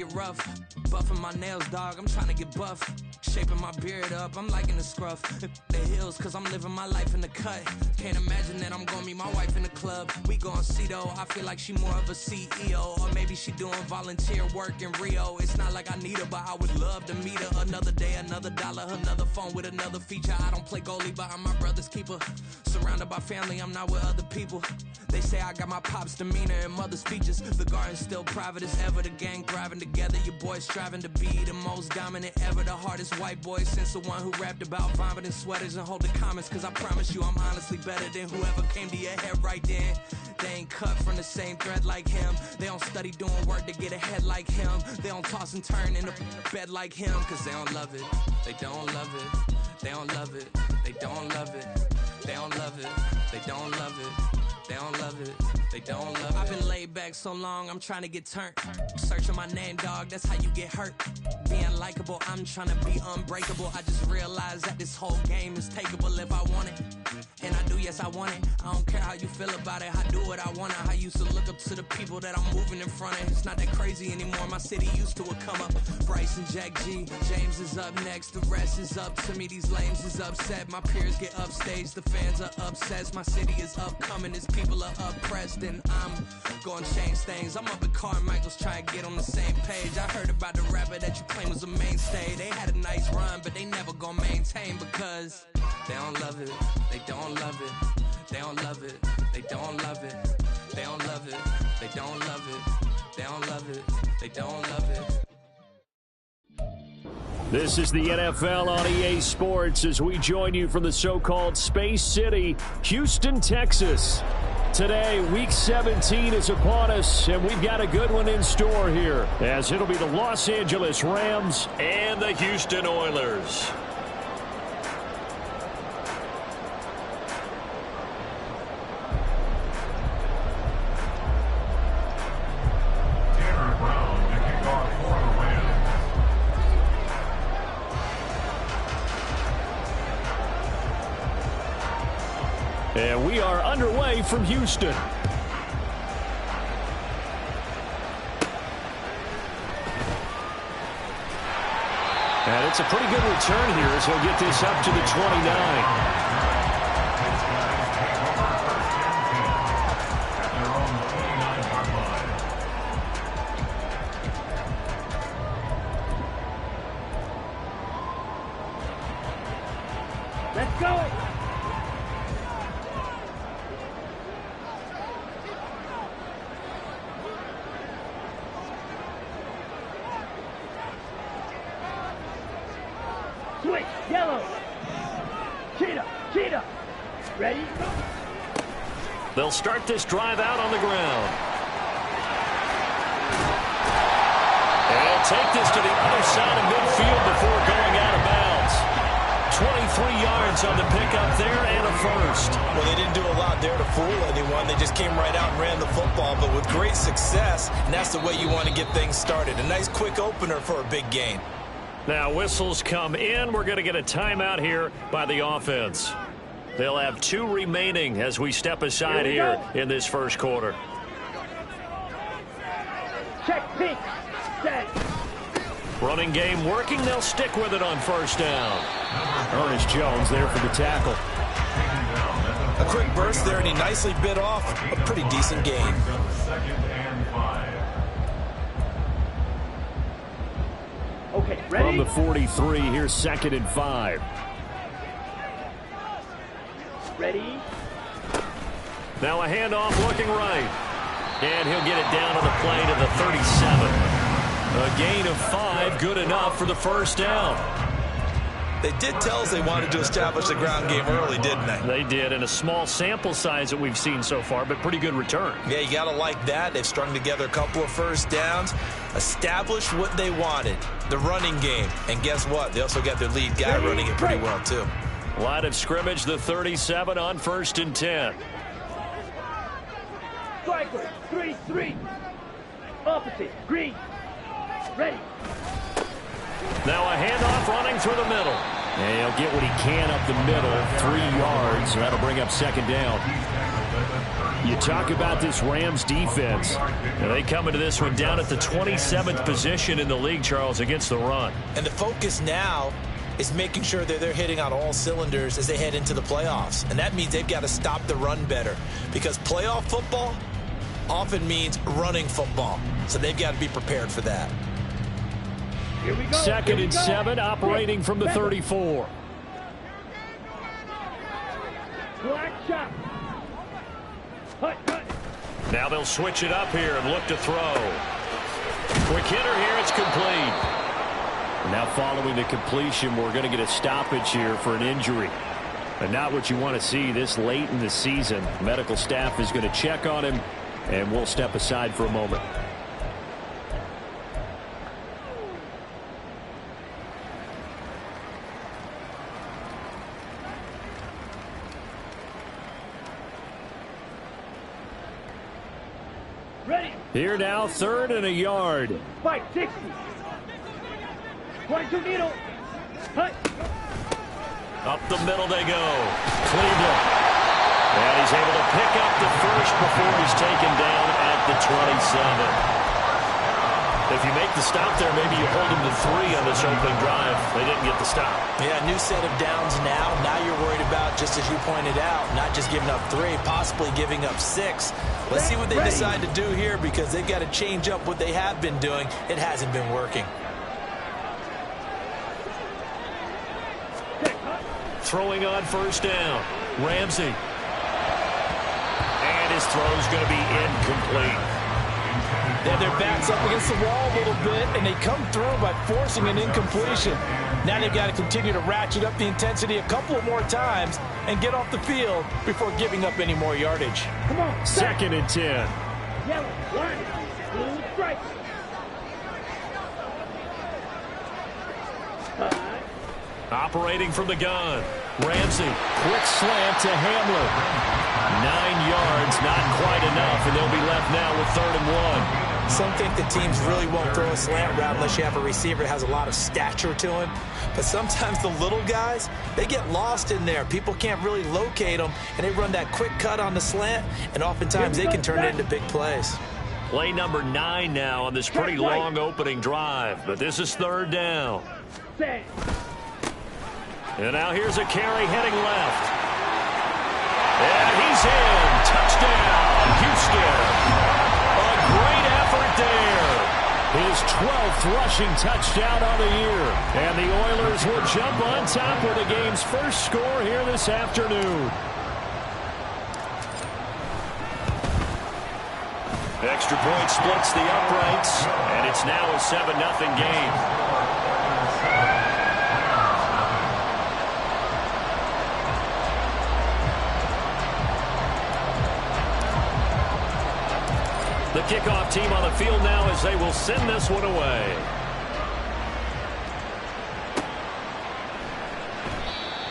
get rough. Buffing my nails, dog, I'm trying to get buff. Shaping my beard up, I'm liking the scruff. The hills, cause I'm living my life in the cut. Can't imagine that I'm gonna meet my wife in the club. We gon' see though, I feel like she more of a CEO. Or maybe she doing volunteer work in Rio. It's not like I need her, but I would love to meet her. Another day, another dollar, another phone with another feature. I don't play goalie, but I'm my brother's keeper. Surrounded by family, I'm not with other people. They say I got my pop's demeanor and mother's features. The garden's still private as ever. The gang thriving together. Your boys striving to be the most dominant ever. The hardest white boy since the one who rapped about vomiting sweaters and holding comments. Cause I promise you I'm honestly better than whoever came to your head right then. They ain't cut from the same thread like him. They don't study doing work to get ahead like him. They don't toss and turn in the bed like him. Cause they don't love it. They don't love it. They don't love it. They don't love it. They don't love it. They don't love it. They don't love it, they don't love it. I've been laid back so long, I'm trying to get turned. Searching my name, dog, that's how you get hurt. Being likable, I'm trying to be unbreakable. I just realized that this whole game is takeable if I want it. And I do, yes, I want it. I don't care how you feel about it, I do what I want it. I used to look up to the people that I'm moving in front of. It's not that crazy anymore, my city used to come up. Bryce and Jack G, James is up next, the rest is up to me. These lames is upset, my peers get upstaged, the fans are obsessed. My city is upcoming, it's people are oppressed, and I'm gonna change things. I'm up at Carmichael's trying to get on the same page. I heard about the rapper that you claim was a mainstay. They had a nice run, but they never gonna maintain because they don't love it. They don't love it. They don't love it. They don't love it. They don't love it. They don't love it. They don't love it. They don't love it. This is the NFL on EA Sports as we join you from the so-called Space City, Houston, Texas. Today, Week 17 is upon us, and we've got a good one in store here, as it'll be the Los Angeles Rams and the Houston Oilers. And we are underway from Houston. And it's a pretty good return here as he'll get this up to the 29. Let's go! Switch, yellow. Cheetah. Ready? They'll start this drive out on the ground. And they'll take this to the other side of midfield before going out of bounds. 23 yards on the pickup there and a first. Well, they didn't do a lot there to fool anyone. They just came right out and ran the football, but with great success, and that's the way you want to get things started. A nice quick opener for a big gain. Now whistles come in. We're going to get a timeout here by the offense. They'll have 2 remaining as we step aside here in this first quarter. Check pink. Set. Running game working. They'll stick with it on first down. Ernest Jones there for the tackle. A quick burst there, and he nicely bit off a pretty decent gain. Okay, ready? From the 43, here's 2nd and 5. Ready? Now a handoff looking right. And he'll get it down on the play to the 37. A gain of 5, good enough for the first down. They did tell us they wanted to establish the ground game early, didn't they? They did, and a small sample size that we've seen so far, but pretty good return. Yeah, you got to like that. They've strung together a couple of first downs, established what they wanted, the running game. And guess what? They also got their lead guy running it pretty well, too. Line of scrimmage, the 37 on 1st and 10. Striker, 3-3. Opposite, green. Ready. Now a handoff running through the middle. And he'll get what he can up the middle, 3 yards. So that'll bring up 2nd down. You talk about this Rams defense. And they come into this one down at the 27th position in the league, Charles, against the run. And the focus now is making sure that they're hitting on all cylinders as they head into the playoffs. And that means they've got to stop the run better, because playoff football often means running football. So they've got to be prepared for that. Here we go. Second Here we and go. 7, operating from the 34. Black shot. Hut, hut. Now they'll switch it up here and look to throw. Quick hitter here, it's complete. Now following the completion, we're going to get a stoppage here for an injury. And not what you want to see this late in the season. Medical staff is going to check on him, and we'll step aside for a moment. Ready. Here now, 3rd and a yard. Spike 60. 22 needle. Hut. Up the middle they go. Cleveland. And he's able to pick up the first before he's taken down at the 27. If you make the stop there, maybe you hold him to 3 on this opening drive. They didn't get the stop. Yeah, new set of downs now. Now you're worried about, just as you pointed out, not just giving up 3, possibly giving up 6. Let's see what they decide to do here, because they've got to change up what they have been doing. It hasn't been working. Throwing on first down. Ramsey. And his throw's going to be incomplete. They have their backs up against the wall a little bit, and they come through by forcing an incompletion. Now they've got to continue to ratchet up the intensity a couple of more times and get off the field before giving up any more yardage. Come on. 2nd and 10. Yellow. Line. Blue strike. Operating from the gun. Ramsey. Quick slant to Hamlin. 9 yards, not quite enough, and they'll be left now with 3rd and 1. Some think the teams really won't throw a slant route unless you have a receiver that has a lot of stature to him. But sometimes the little guys, they get lost in there. People can't really locate them, and they run that quick cut on the slant, and oftentimes they can turn it into big plays. Play number 9 now on this pretty long opening drive. But this is 3rd down. Set. And now here's a carry heading left. And he's in. Touchdown, Houston. A great effort there. His 12th rushing touchdown on the year. And the Oilers will jump on top with the game's first score here this afternoon. Extra point splits the uprights, and it's now a 7-0 game. The kickoff team on the field now as they will send this one away.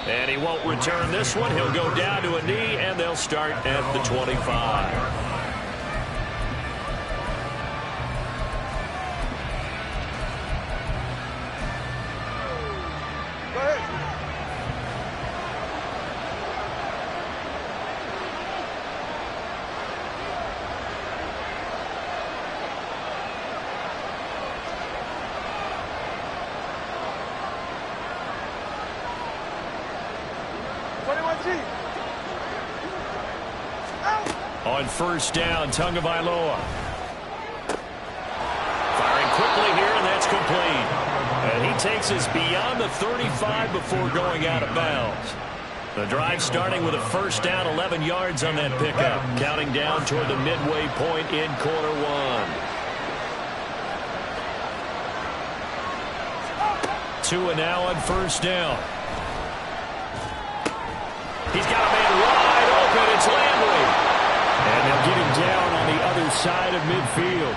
And he won't return this one. He'll go down to a knee, and they'll start at the 25. On first down, Tagovailoa. Firing quickly here, and that's complete. And he takes us beyond the 35 before going out of bounds. The drive starting with a first down, 11 yards on that pickup. Counting down toward the midway point in quarter 1. Tua now on first down. He's got a man wide open. It's Landry. And they'll get him down on the other side of midfield.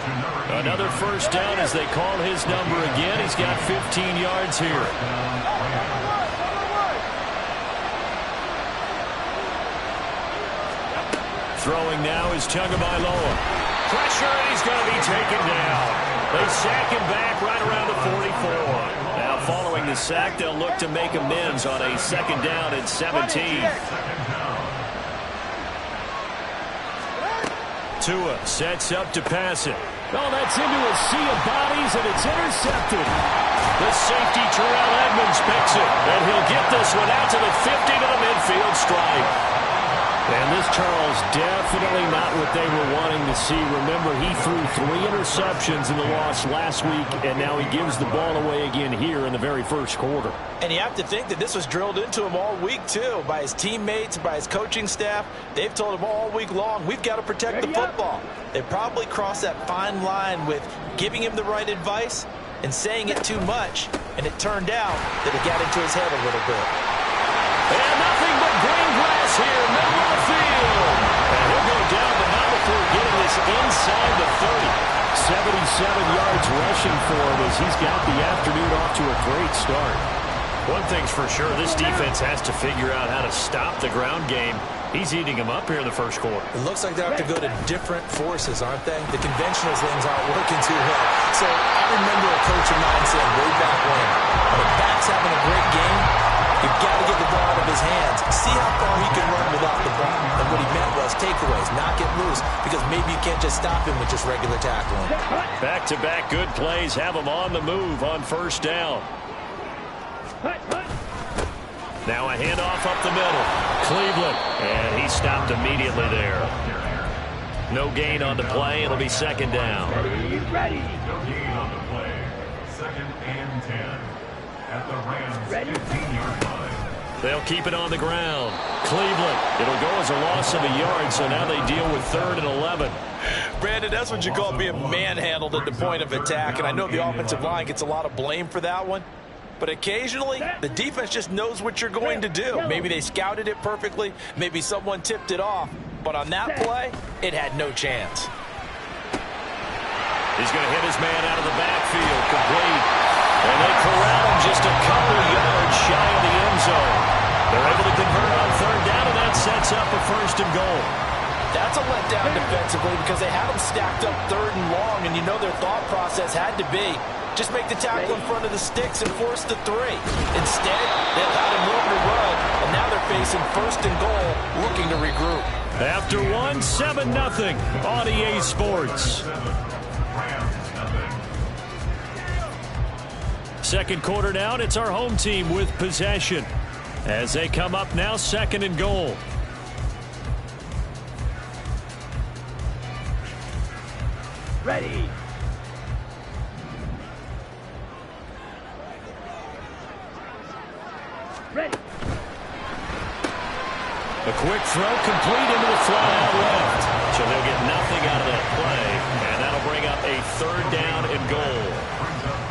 Another first down as they call his number again. He's got 15 yards here. Throwing now is Tagovailoa. Pressure, and he's going to be taken down. They sack him back right around the 44. Now following the sack, they'll look to make amends on a 2nd down and 17. Tua sets up to pass it. Oh, that's into a sea of bodies, and it's intercepted. The safety, Terrell Edmonds, picks it, and he'll get this one out to the 50 to the midfield stripe. And this, Charles, definitely not what they were wanting to see. Remember, he threw 3 interceptions in the loss last week, and now he gives the ball away again here in the very first quarter. And you have to think that this was drilled into him all week, too, by his teammates, by his coaching staff. They've told him all week long, we've got to protect the football. They probably crossed that fine line with giving him the right advice and saying it too much, and it turned out that it got into his head a little bit. And nothing but green grass here, middle of the field. And he'll go down, but not before getting this inside the 30. 77 yards rushing for him as he's got the afternoon off to a great start. One thing's for sure, this defense has to figure out how to stop the ground game. He's eating them up here in the first quarter. It looks like they have to go to different forces, aren't they? The conventional things aren't working too well. So I remember a coach of mine saying way back when a back's having a great game, you've got to get the ball out of his hands. See how far he can run without the ball. And what he meant was takeaways, not get loose, because maybe you can't just stop him with just regular tackling. Back-to-back good plays have him on the move on first down. Now a handoff up the middle. Cleveland, and he stopped immediately there. No gain on the play. It'll be second down. Ready. No gain on the play. 2nd and 10 at the Rams 15-yard line. They'll keep it on the ground. Cleveland, it'll go as a loss of a yard, so now they deal with 3rd and 11. Brandon, that's what you call being manhandled at the point of attack, and I know the offensive line gets a lot of blame for that one. But occasionally, the defense just knows what you're going to do. Maybe they scouted it perfectly. Maybe someone tipped it off. But on that play, it had no chance. He's going to hit his man out of the backfield. Complete. And they corral him just a couple yards shy of the end zone. They're able to convert on 3rd down, and that sets up a 1st and goal. That's a letdown defensively because they had them stacked up 3rd and long, and you know their thought process had to be just make the tackle in front of the sticks and force the 3. Instead, they allowed him room to run, and now they're facing 1st and goal, looking to regroup. After 1, 7-0 on EA Sports. Second quarter down, it's our home team with possession as they come up now 2nd and goal. Ready. Ready. A quick throw complete into the flat out left. So they'll get nothing out of that play, and that'll bring up a 3rd down and goal.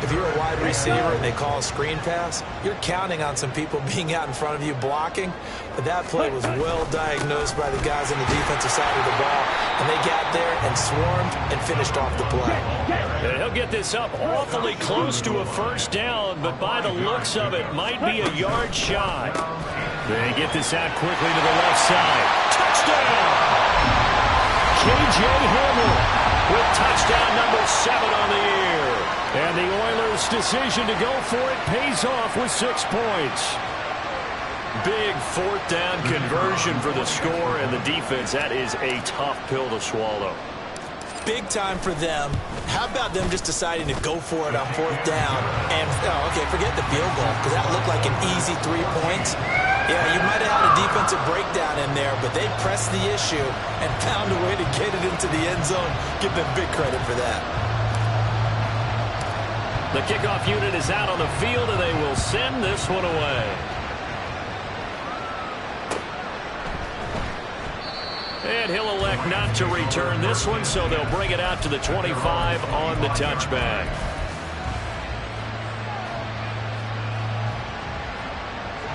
If you're a wide receiver and they call a screen pass, you're counting on some people being out in front of you blocking. But that play was well diagnosed by the guys on the defensive side of the ball, and they got there and swarmed and finished off the play. And he'll get this up awfully close to a 1st down, but by the looks of it, might be a yard shy. They get this out quickly to the left side. Touchdown! K.J. Hamler with touchdown number 7 on the year. And the Oilers' decision to go for it pays off with 6 points. Big 4th down conversion for the score, and the defense, that is a tough pill to swallow. Big time for them. How about them just deciding to go for it on 4th down? And, okay, forget the field goal, because that looked like an easy 3 points. Yeah, you might have had a defensive breakdown in there, but they pressed the issue and found a way to get it into the end zone. Give them big credit for that. The kickoff unit is out on the field, and they will send this one away. And he'll elect not to return this one, so they'll bring it out to the 25 on the touchback.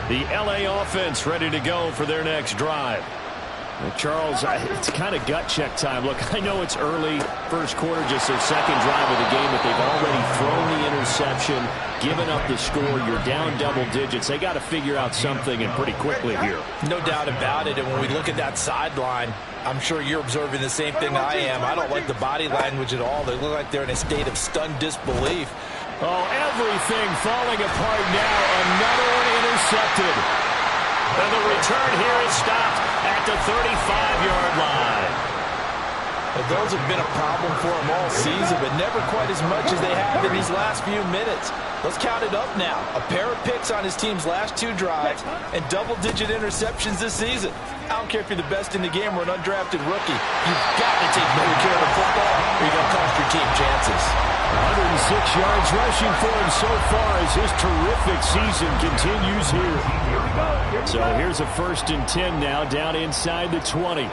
The LA offense ready to go for their next drive. Well, Charles, it's kind of gut check time. Look, I know it's early, first quarter, just their 2nd drive of the game, but they've already thrown the interception, given up the score. You're down double digits. They got to figure out something, and pretty quickly here. No doubt about it, and when we look at that sideline, I'm sure you're observing the same thing I am. I don't like the body language at all. They look like they're in a state of stunned disbelief. Oh, everything falling apart now. Another one intercepted. And the return here is stopped at the 35-yard line. But those have been a problem for them all season, but never quite as much as they have in these last few minutes. Let's count it up now. A pair of picks on his team's last 2 drives and double-digit interceptions this season. I don't care if you're the best in the game or an undrafted rookie. You've got to take better care of the football or you're going to cost your team chances. 106 yards rushing for him so far as his terrific season continues here. So here's a 1st and 10 now, down inside the 20.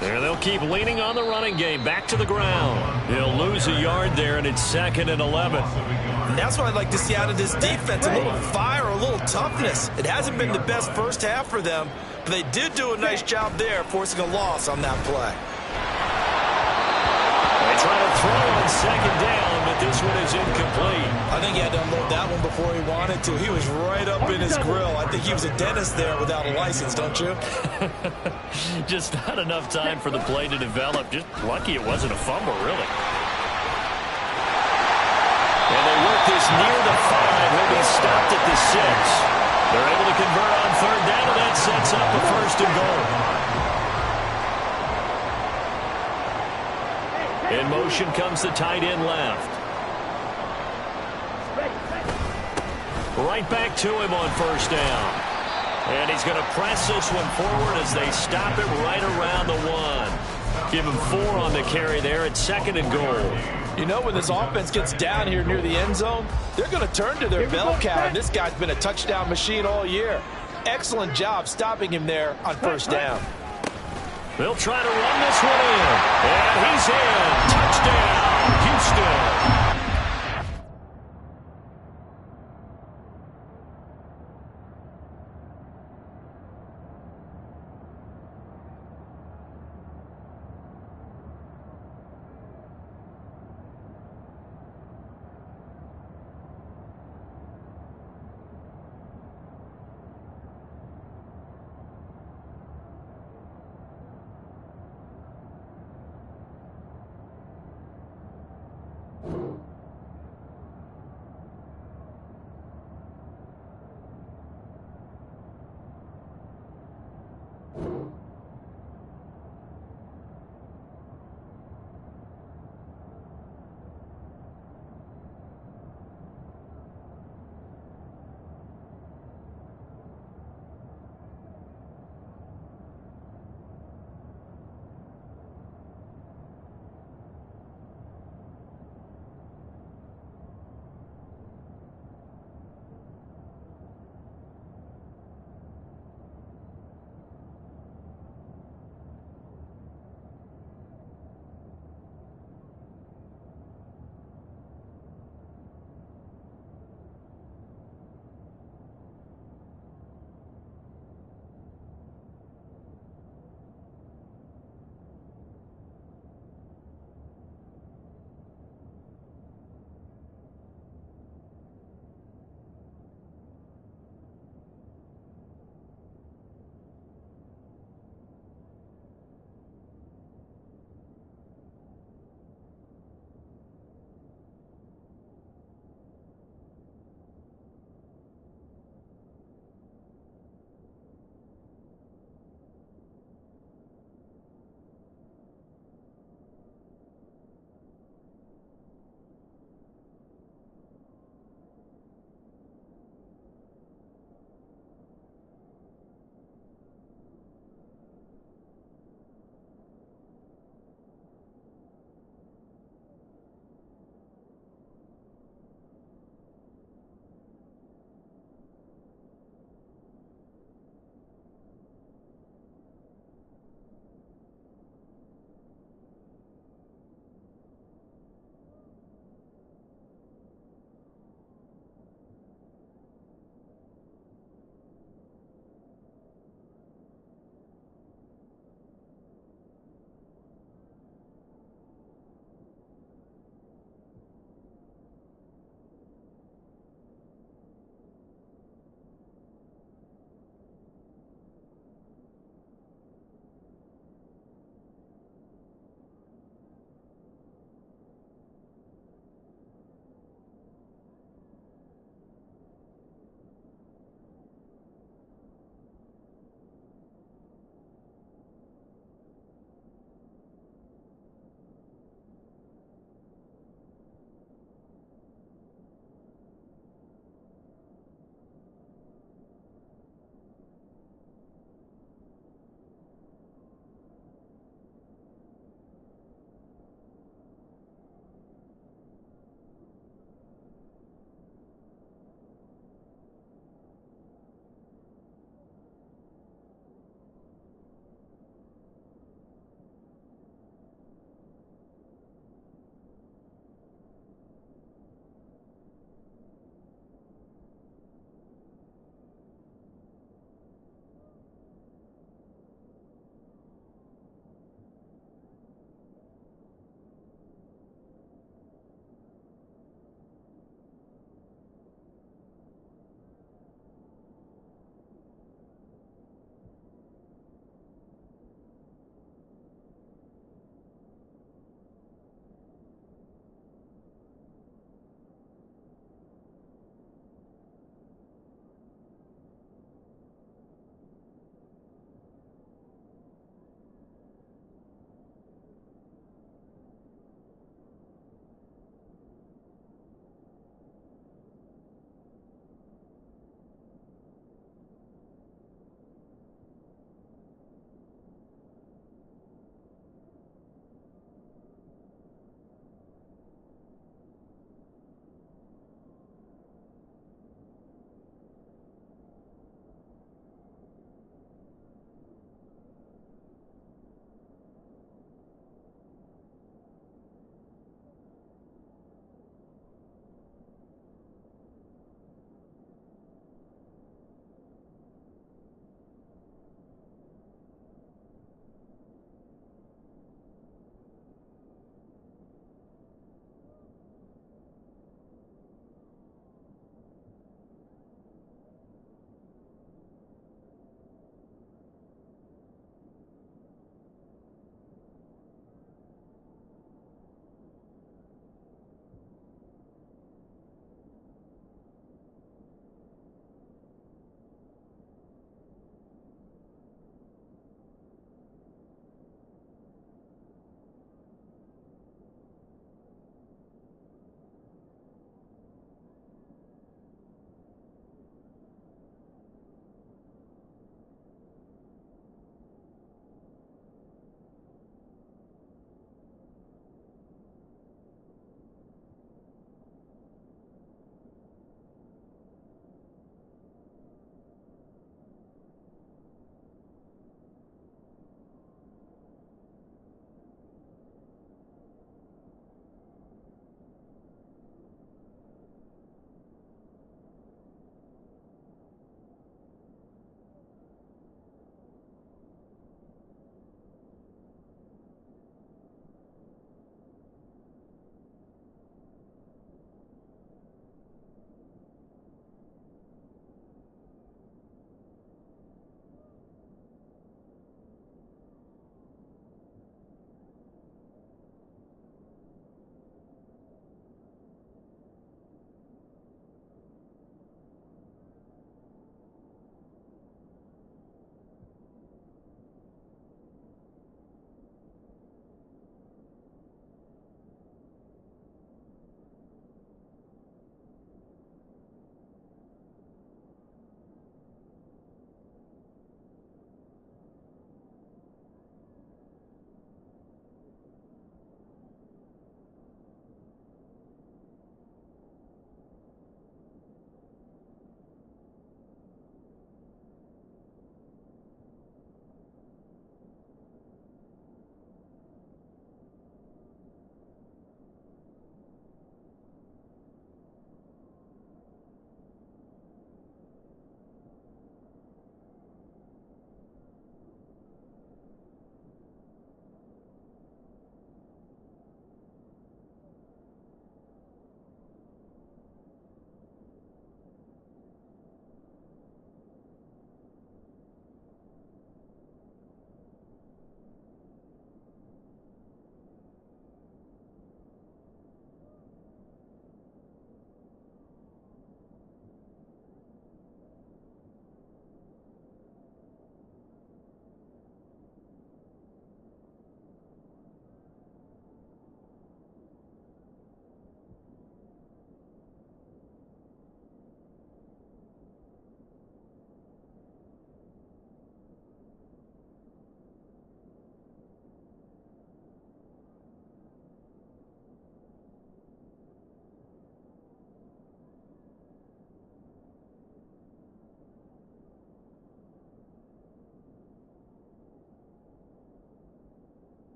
There they'll keep leaning on the running game. Back to the ground. He'll lose a yard there, and it's 2nd and 11. And that's what I'd like to see out of this defense, a little fire, a little toughness. It hasn't been the best first half for them, but they did do a nice job there forcing a loss on that play. They try to throw on 2nd down, but this one is incomplete. I think he had to unload that one before he wanted to. He was right up in his grill. I think he was a dentist there without a license, don't you? Just not enough time for the play to develop. Just lucky it wasn't a fumble, really. And they work this near the 5. He'll be stopped at the 6. They're able to convert on 3rd down, and that sets up a 1st and goal. In motion comes the tight end left. Right back to him on 1st down. And he's going to press this one forward as they stop it right around the 1. Give him 4 on the carry there at 2nd and goal. You know, when this offense gets down here near the end zone, they're going to turn to their bell cow, and this guy's been a touchdown machine all year. Excellent job stopping him there on 1st down. They'll try to run this one in. And he's in. Touchdown, Houston.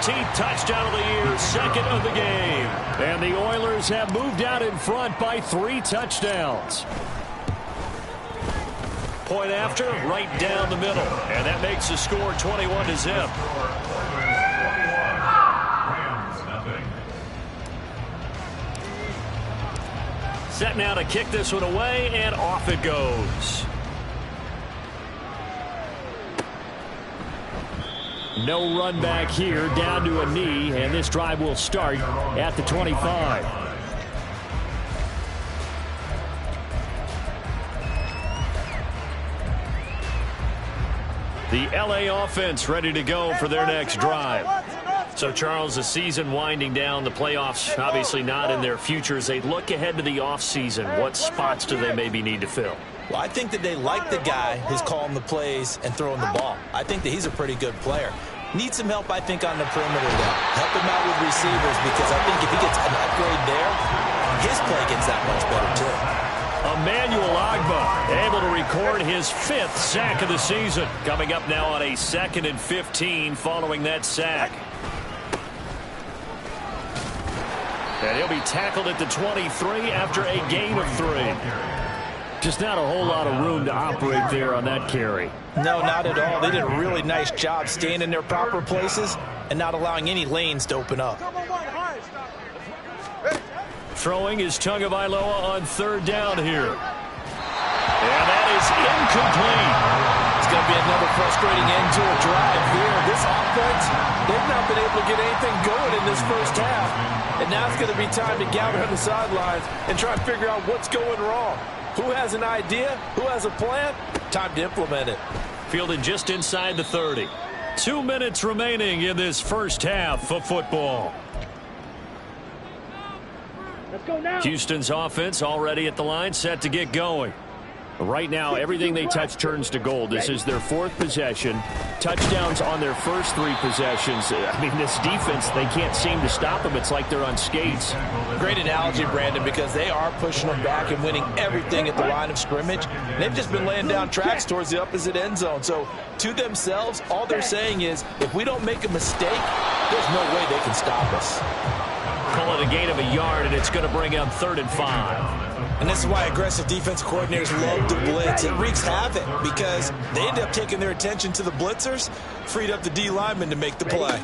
13th touchdown of the year, second of the game. And the Oilers have moved out in front by 3 touchdowns. Point after, right down the middle. And that makes the score 21-0. Set now to kick this one away, and off it goes. No run back here, down to a knee, and this drive will start at the 25. The LA offense ready to go for their next drive. So, Charles, the season winding down, the playoffs obviously not in their future. As they look ahead to the offseason, what spots do they maybe need to fill? Well, I think that they like the guy who's calling the plays and throwing the ball. I think that he's a pretty good player. Needs some help, I think, on the perimeter, though. Help him out with receivers, because I think if he gets an upgrade there, his play gets that much better, too. Emmanuel Ogbah able to record his 5th sack of the season. Coming up now on a 2nd and 15 following that sack. And he'll be tackled at the 23 after a gain of 3. Just not a whole lot of room to operate there on that carry. No, not at all. They did a really nice job staying in their proper places and not allowing any lanes to open up. Throwing is Tagovailoa on 3rd down here. And that is incomplete. It's going to be another frustrating end to a drive here. This offense, they've not been able to get anything going in this first half. And now it's going to be time to gather on the sidelines and try and figure out what's going wrong. Who has an idea? Who has a plan? Time to implement it. Fielded just inside the 30. 2 minutes remaining in this first half of football. Let's go now. Houston's offense already at the line, set to get going. Right now, everything they touch turns to gold. This is their 4th possession. Touchdowns on their first 3 possessions. I mean, this defense, they can't seem to stop them. It's like they're on skates. Great analogy, Brandon, because they are pushing them back and winning everything at the line of scrimmage. They've just been laying down tracks towards the opposite end zone. So, to themselves, all they're saying is, if we don't make a mistake, there's no way they can stop us. Call it a gain of a yard, and it's going to bring up 3rd and 5. And this is why aggressive defense coordinators love to blitz. It wreaks havoc because they end up taking their attention to the blitzers, freed up the D lineman to make the play.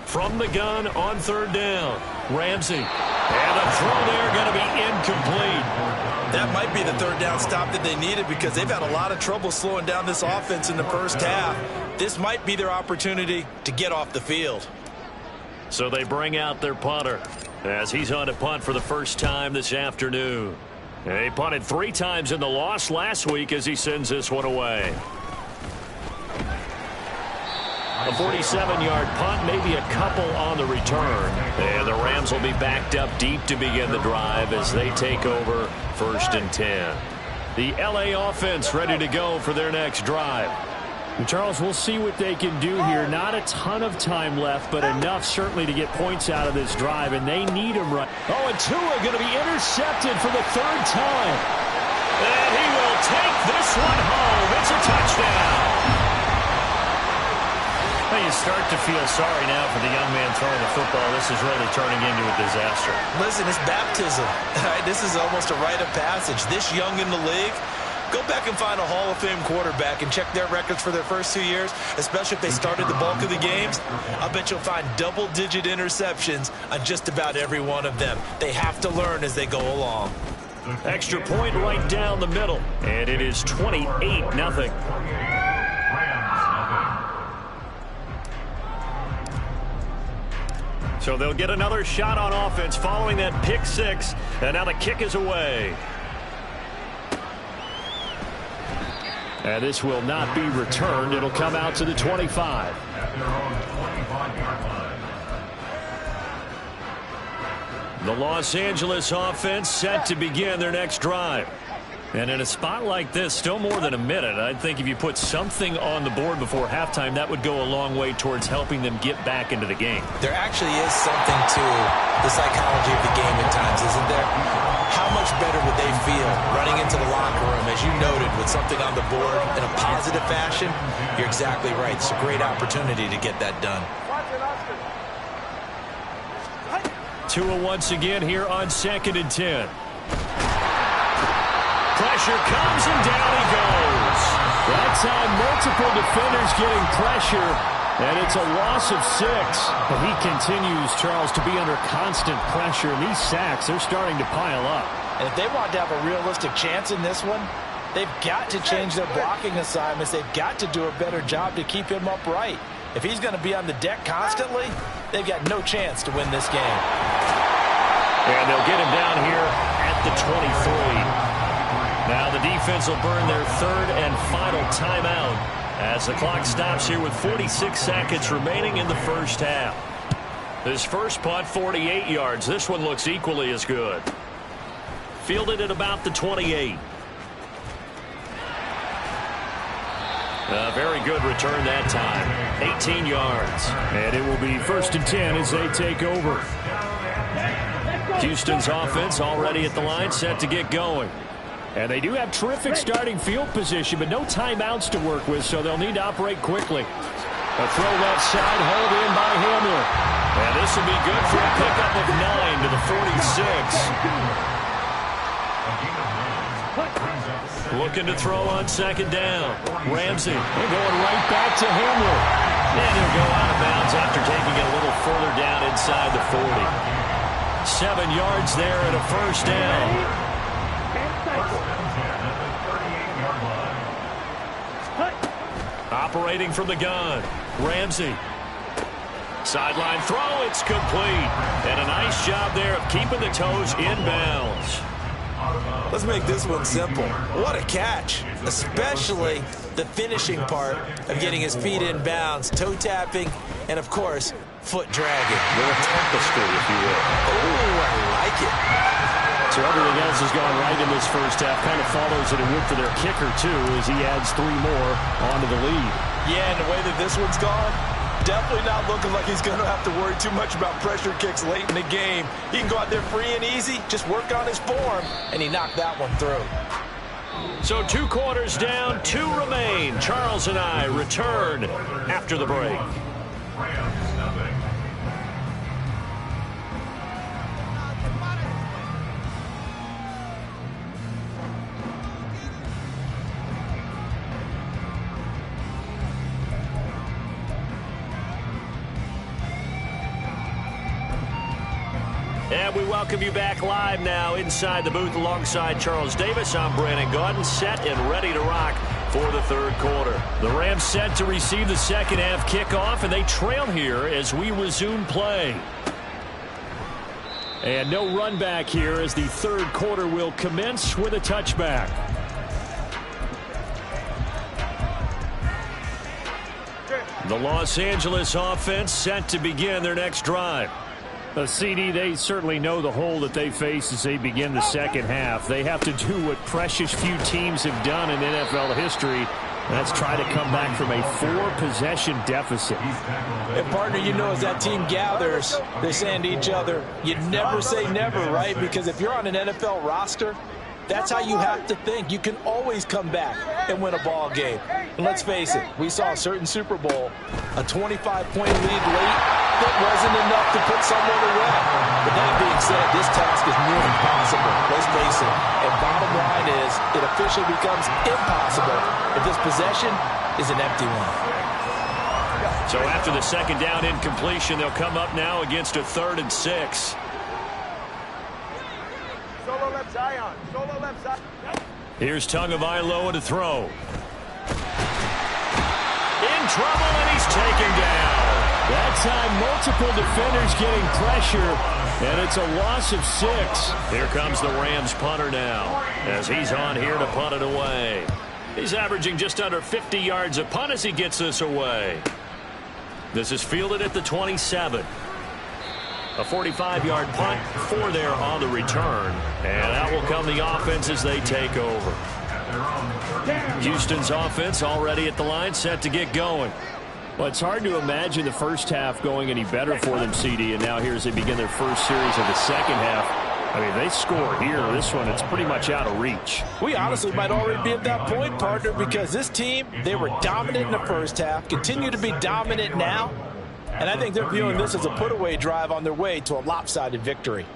From the gun on 3rd down, Ramsey. And the throw there going to be incomplete. That might be the 3rd down stop that they needed because they've had a lot of trouble slowing down this offense in the first half. This might be their opportunity to get off the field. So they bring out their punter as he's on to punt for the first time this afternoon. And he punted 3 times in the loss last week as he sends this one away. A 47-yard punt, maybe a couple on the return. And the Rams will be backed up deep to begin the drive as they take over 1st and 10. The LA offense ready to go for their next drive. And Charles, we'll see what they can do here. Not a ton of time left, but enough certainly to get points out of this drive, and they need them right. Oh, and Tua going to be intercepted for the 3rd time. And he will take this one home. It's a touchdown. Well, you start to feel sorry now for the young man throwing the football. This is really turning into a disaster. Listen, it's baptism. This is almost a rite of passage. This young in the league, go back and find a Hall of Fame quarterback and check their records for their first 2 years, especially if they started the bulk of the games. I bet you'll find double-digit interceptions on just about every one of them. They have to learn as they go along. Extra point right down the middle, and it is 28-0. So they'll get another shot on offense following that pick 6, and now the kick is away. And this will not be returned. It'll come out to the 25. The Los Angeles offense set to begin their next drive. And in a spot like this, still more than a minute, I think if you put something on the board before halftime, that would go a long way towards helping them get back into the game. There actually is something to the psychology of the game at times, isn't there? How much better would they feel running into the locker room, as you noted, with something on the board in a positive fashion? You're exactly right. It's a great opportunity to get that done. Tua once again here on 2nd and 10. Pressure comes and down he goes. That time multiple defenders getting pressure, and it's a loss of 6. But he continues, Charles, to be under constant pressure. And these sacks, they're starting to pile up. And if they want to have a realistic chance in this one, they've got to change their blocking assignments. They've got to do a better job to keep him upright. If he's going to be on the deck constantly, they've got no chance to win this game. And they'll get him down here at the 23. Now the defense will burn their 3rd and final timeout as the clock stops here with 46 seconds remaining in the first half. This first punt, 48 yards. This one looks equally as good. Fielded at about the 28. A very good return that time. 18 yards. And it will be 1st and 10 as they take over. Houston's offense already at the line, set to get going. And they do have terrific starting field position, but no timeouts to work with, so they'll need to operate quickly. A throw left side, hauled in by Hamler. And this will be good for a pickup of 9 to the 46. Looking to throw on 2nd down. Ramsey. They're going right back to Hamler. And he'll go out of bounds after taking it a little further down inside the 40. 7 yards there and a first down. Operating from the gun, Ramsey. Sideline throw, it's complete. And a nice job there of keeping the toes inbounds. Let's make this one simple. What a catch, especially the finishing part of getting his feet in bounds, toe tapping, and of course, foot dragging. A little tapestry, if you will. Oh, I like it. So everything else has gone right in this first half. Kind of follows it and went for their kicker, too, as he adds 3 more onto the lead. Yeah, and the way that this one's gone, definitely not looking like he's going to have to worry too much about pressure kicks late in the game. He can go out there free and easy, just work on his form, and he knocked that one through. So 2 quarters down, 2 remain. Charles and I return after the break. And we welcome you back live now inside the booth alongside Charles Davis. I'm Brandon Gaudin, set and ready to rock for the 3rd quarter. The Rams set to receive the second half kickoff, and they trail here as we resume play. And no run back here as the 3rd quarter will commence with a touchback. The Los Angeles offense set to begin their next drive. CD, they certainly know the hole that they face as they begin the second half. They have to do what precious few teams have done in NFL history. That's try to come back from a 4-possession deficit. And partner, you know, as that team gathers, they're saying to each other, you never say never, right? Because if you're on an NFL roster, that's how you have to think. You can always come back and win a ball game. And let's face it, we saw a certain Super Bowl, a 25-point lead late that wasn't enough to put someone away. But that being said, this task is near impossible. Let's face it. And bottom line is, it officially becomes impossible if this possession is an empty one. So after the second down incompletion, they'll come up now against a 3rd and 6. Here's Tagovailoa to throw. In trouble, and he's taken down. That time, multiple defenders getting pressure, and it's a loss of 6. Here comes the Rams punter now, as he's on here to punt it away. He's averaging just under 50 yards a punt as he gets this away. This is fielded at the 27. A 45-yard punt, 4 there on the return. And out will come the offense as they take over. Houston's offense already at the line, set to get going. Well, it's hard to imagine the first half going any better for them, CD, and now here as they begin their first series of the second half. I mean, they score here. This one, it's pretty much out of reach. We honestly might already be at that point, partner, because this team, they were dominant in the first half, continue to be dominant now, And I think they're viewing this as a put-away drive on their way to a lopsided victory.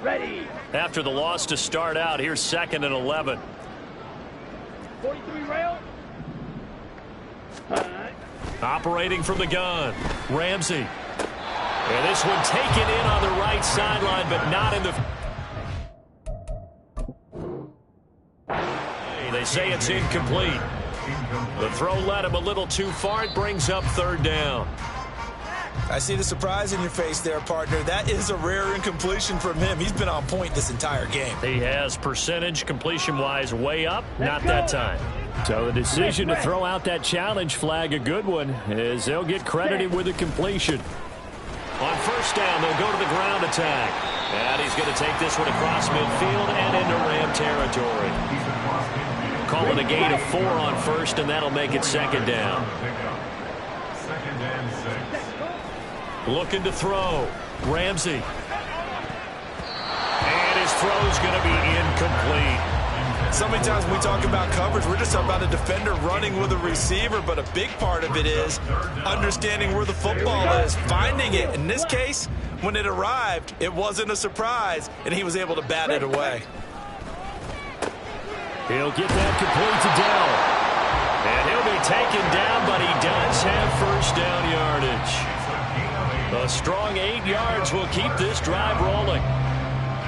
Ready. After the loss to start out, here's 2nd and 11. 43 rail. Operating from the gun, Ramsey. And this one taken in on the right sideline, but not in the... They say it's incomplete. The throw led him a little too far. It brings up 3rd down. I see the surprise in your face there, partner. That is a rare incompletion from him. He's been on point this entire game. He has percentage completion-wise way up. Not that time. So the decision to throw out that challenge flag, a good one, as they'll get credited with a completion. On 1st down, they'll go to the ground attack. And he's going to take this one across midfield and into Ram territory. Call it a gain of 4 on 1st, and that'll make it 2nd down. 2nd and 6. Looking to throw. Ramsey. And his throw's going to be incomplete. So many times when we talk about coverage, we're just talking about a defender running with a receiver, but a big part of it is understanding where the football is, finding it. In this case, when it arrived, it wasn't a surprise, and he was able to bat it away. He'll get that complete to Dell. And he'll be taken down, but he does have 1st down yardage. A strong 8 yards will keep this drive rolling.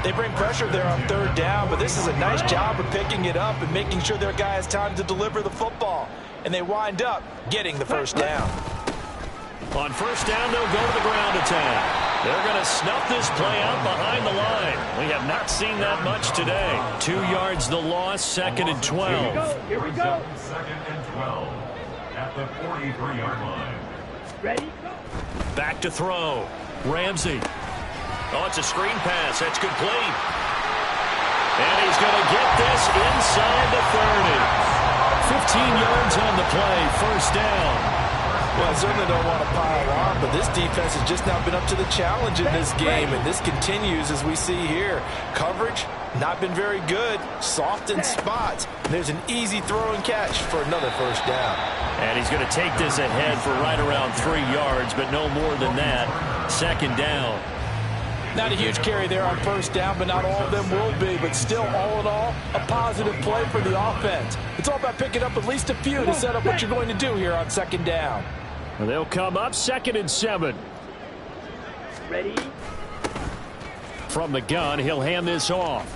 They bring pressure there on 3rd down, but this is a nice job of picking it up and making sure their guy has time to deliver the football. And they wind up getting the 1st down. On 1st down, they'll go to the ground attack. They're going to snuff this play out behind the line. We have not seen that much today. 2 yards the loss, 2nd and 12. Here we go. 2nd and 12 at the 43-yard line. Ready. Back to throw. Ramsey. Oh, it's a screen pass. That's complete. And he's going to get this inside the 30. 15 yards on the play. 1st down. Well, I certainly don't want to pile on, but this defense has just not been up to the challenge in this game, and this continues as we see here. Coverage, not been very good. Soft in spots. There's an easy throw and catch for another 1st down. And he's going to take this ahead for right around 3 yards, but no more than that. 2nd down. Not a huge carry there on 1st down, but not all of them will be. But still, all in all, a positive play for the offense. It's all about picking up at least a few to set up what you're going to do here on 2nd down. And they'll come up 2nd and 7. Ready. From the gun, he'll hand this off.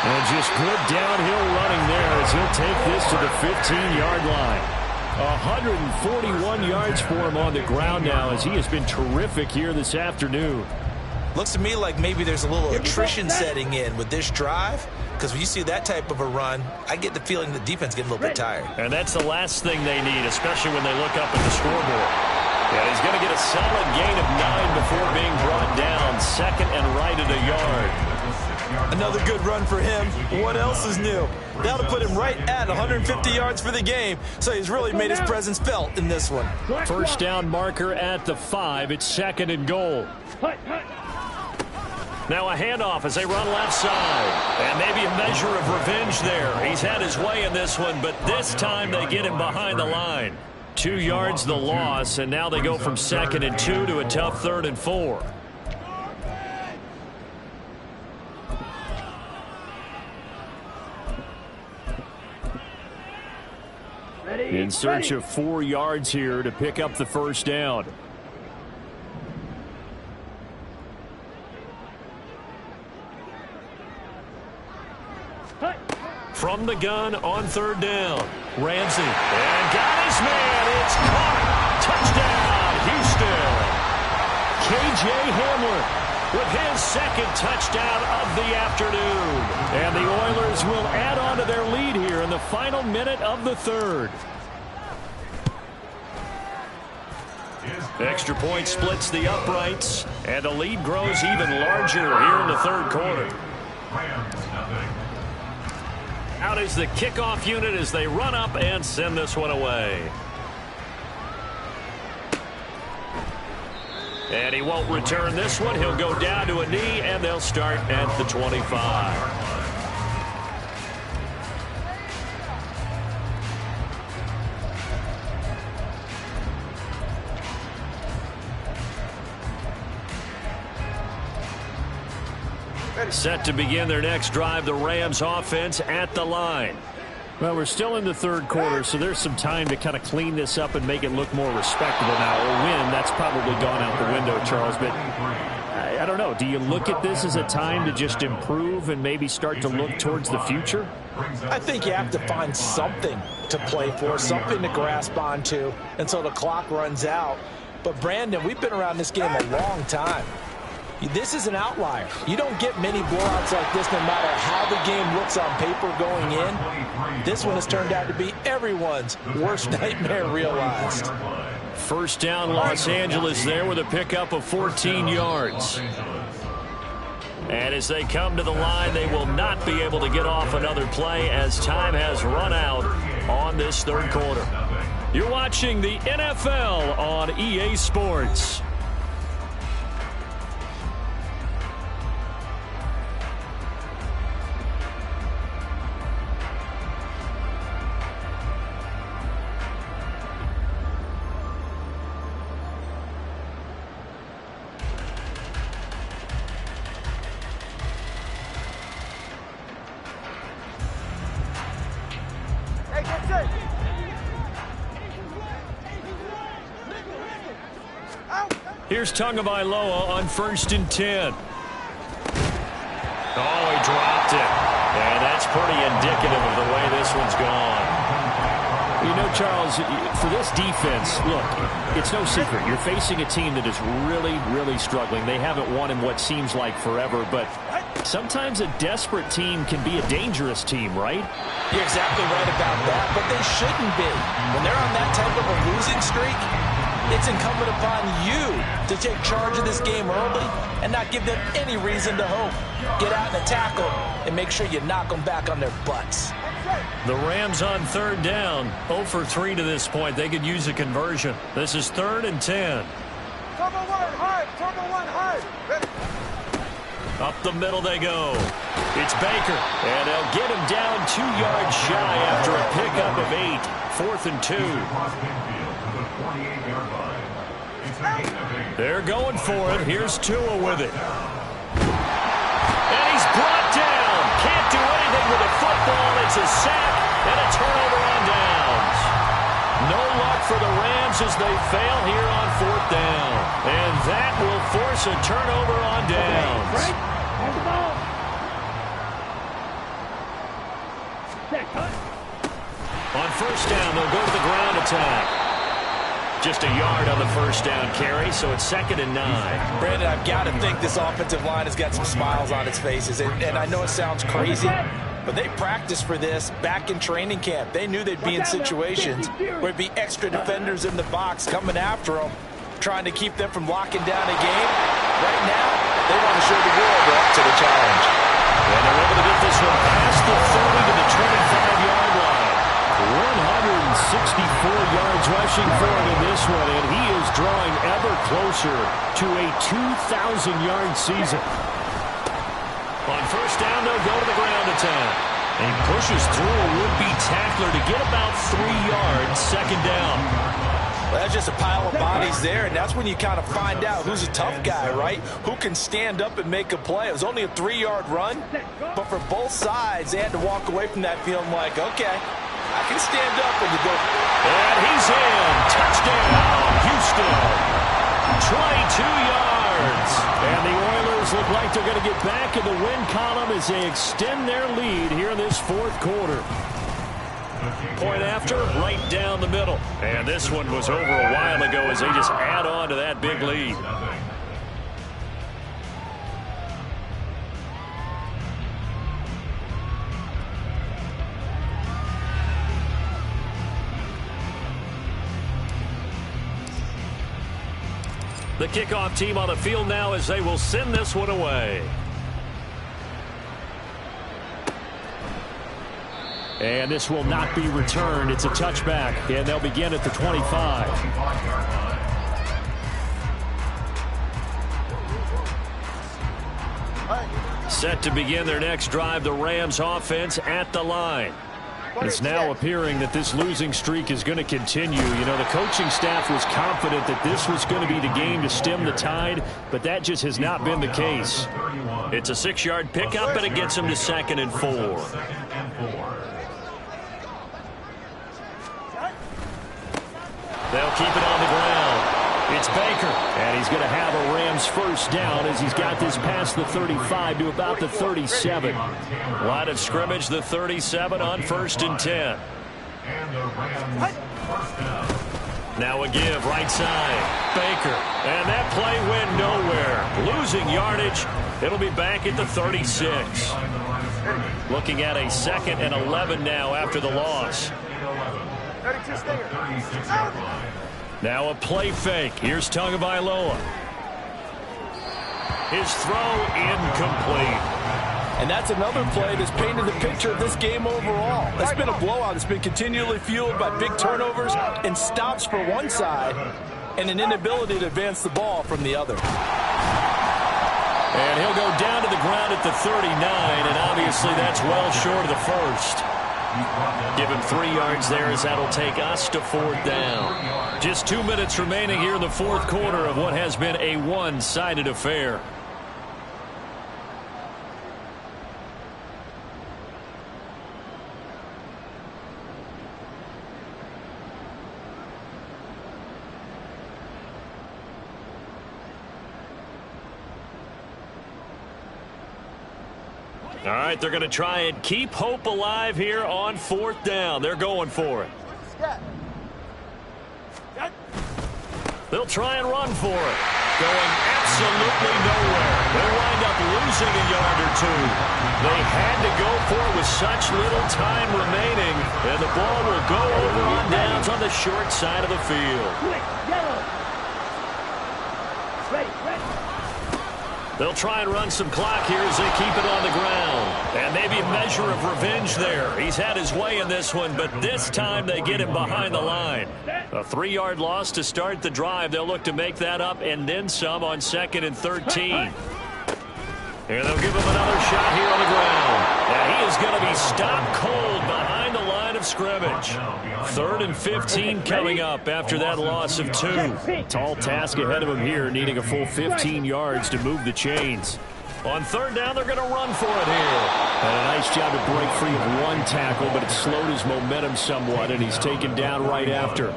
And just good downhill running there as he'll take this to the 15-yard line. 141 yards for him on the ground now as he has been terrific here this afternoon. Looks to me like maybe there's a little attrition setting in with this drive, because when you see that type of a run, I get the feeling the defense getting a little bit tired. And that's the last thing they need, especially when they look up at the scoreboard. And he's going to get a solid gain of 9 before being brought down. 2nd and right at a yard. Another good run for him. What else is new? That'll put him right at 150 yards for the game, so he's really made his presence felt in this one. 1st down marker at the 5. It's 2nd and goal. Now a handoff as they run left side. And maybe a measure of revenge there. He's had his way in this one, but this time they get him behind the line. 2 yards the loss, and now they go from 2nd and 2 to a tough 3rd and 4. In search of 4 yards here to pick up the 1st down. From the gun on 3rd down. Ramsey. And got his man. It's caught. Touchdown, Houston. K.J. Hamler with his 2nd touchdown of the afternoon. And the Oilers will add on to their lead here in the final minute of the 3rd. Extra point splits the uprights, and the lead grows even larger here in the 3rd quarter. Out is the kickoff unit as they run up and send this one away. And he won't return this one. He'll go down to a knee, and they'll start at the 25. Set to begin their next drive, the Rams offense at the line. Well, we're still in the third quarter, so there's some time to kind of clean this up and make it look more respectable now. A win, that's probably gone out the window, Charles, but I don't know. Do you look at this as a time to just improve and maybe start to look towards the future? I think you have to find something to play for, something to grasp onto until the clock runs out. But, Brandon, we've been around this game a long time. This is an outlier. You don't get many blowouts like this no matter how the game looks on paper going in. This one has turned out to be everyone's worst nightmare realized. First down, Los Angeles there with a pickup of 14 yards. And as they come to the line, they will not be able to get off another play as time has run out on this third quarter. You're watching the NFL on EA Sports. Here's Tagovailoa on 1st and 10. Oh, he dropped it. And that's pretty indicative of the way this one's gone. You know, Charles, for this defense, look, it's no secret. You're facing a team that is really, really struggling. They haven't won in what seems like forever, but sometimes a desperate team can be a dangerous team, right? You're exactly right about that, but they shouldn't be. When they're on that type of a losing streak, it's incumbent upon you to take charge of this game early and not give them any reason to hope. Get out and tackle and make sure you knock them back on their butts. The Rams on 3rd down, 0 for 3 to this point. They could use a conversion. This is 3rd and 10. Turbo one hard. Ready. Up the middle they go. It's Baker, and they'll get him down 2 yards shy after a pickup of 8. 4th and 2. They're going for it. Here's Tua with it. And he's brought down. Can't do anything with a football. It's a sack and a turnover on downs. No luck for the Rams as they fail here on 4th down. And that will force a turnover on downs. Right? Hold the ball. Set, cut. On 1st down, they'll go to the ground attack. Just a yard on the 1st down carry, so it's 2nd and 9. Brandon, I've got to think this offensive line has got some smiles on its faces. And I know it sounds crazy, but they practiced for this back in training camp. They knew they'd be in situations where it'd be extra defenders in the box coming after them, trying to keep them from locking down a game. Right now, they want to show the world they're up to the challenge. And they're able to get this one past the 30 to the 25-yard line. 164 yards rushing for him in this one, and he is drawing ever closer to a 2,000-yard season. On 1st down, they'll go to the ground attack. And he pushes through a would-be tackler to get about 3 yards, 2nd down. Well, that's just a pile of bodies there, and that's when you kind of find out who's a tough guy, right? Who can stand up and make a play. It was only a 3-yard run, but for both sides, they had to walk away from that feeling like, okay, I can stand up when you go. And he's in. Touchdown, Houston. 22 yards. And the Oilers look like they're going to get back in the win column as they extend their lead here in this 4th quarter. Point after, right down the middle. And this one was over a while ago as they just add on to that big lead. The kickoff team on the field now as they will send this one away. And this will not be returned. It's a touchback, and they'll begin at the 25. Set to begin their next drive, the Rams offense at the line. It's now appearing that this losing streak is going to continue. You know, the coaching staff was confident that this was going to be the game to stem the tide, but that just has not been the case. It's a 6-yard pickup, and it gets them to 2nd and 4. They'll keep it on the ground. It's Baker, and he's going to have a Rams first down as he's got this past the 35 to about the 37. Line of scrimmage, the 37 on 1st and 10. Now a give, right side. Baker, and that play went nowhere. Losing yardage. It'll be back at the 36. Looking at a 2nd and 11 now after the loss. Now a play fake. Here's Tagovailoa. His throw incomplete. And that's another play that's painted the picture of this game overall. It's been a blowout. It's been continually fueled by big turnovers and stops for one side and an inability to advance the ball from the other. And he'll go down to the ground at the 39, and obviously that's well short of the first. Give him 3 yards there as that'll take us to 4th down. Just 2 minutes remaining here in the 4th quarter of what has been a one-sided affair. All right, they're going to try and keep hope alive here on 4th down. They're going for it. They'll try and run for it. Going absolutely nowhere. They'll wind up losing a yard or 2. They had to go for it with such little time remaining, and the ball will go over on downs on the short side of the field. They'll try and run some clock here as they keep it on the ground. And maybe a measure of revenge there. He's had his way in this one, but this time they get him behind the line. A 3-yard loss to start the drive. They'll look to make that up and then some on 2nd and 13. And they'll give him another shot here on the ground. And he is going to be stopped cold behind the line of scrimmage. 3rd and 15 coming up after that loss of 2. Tall task ahead of him here, needing a full 15 yards to move the chains. On 3rd down, they're going to run for it here. And a nice job to break free of one tackle, but it slowed his momentum somewhat, and he's taken down right after.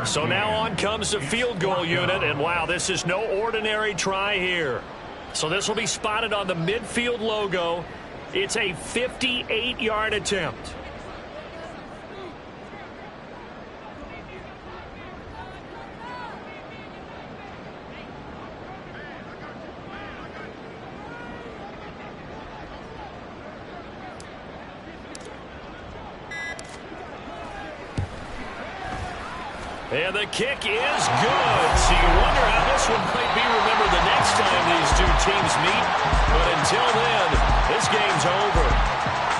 So now on comes the field goal unit, and wow, this is no ordinary try here. So this will be spotted on the midfield logo. It's a 58-yard attempt. And the kick is good. So you wonder how this one might be remembered the next time these two teams meet. But until then, this game's over.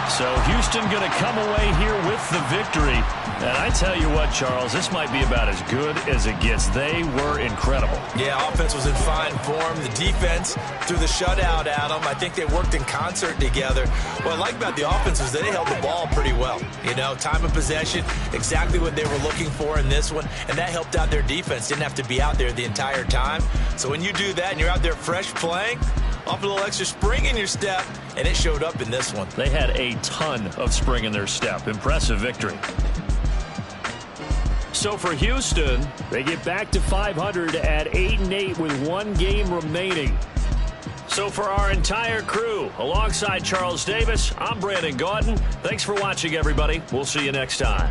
So Houston going to come away here with the victory. And I tell you what, Charles, this might be about as good as it gets. They were incredible. Yeah, offense was in fine form. The defense threw the shutout at them. I think they worked in concert together. What I like about the offense was they held the ball pretty well. You know, time of possession, exactly what they were looking for in this one. And that helped out their defense. Didn't have to be out there the entire time. So when you do that and you're out there fresh playing, off a little extra spring in your step, and it showed up in this one. They had a ton of spring in their step. Impressive victory. So for Houston, they get back to 500 at 8-8 with 1 game remaining. So for our entire crew, alongside Charles Davis, I'm Brandon Gaudin. Thanks for watching, everybody. We'll see you next time.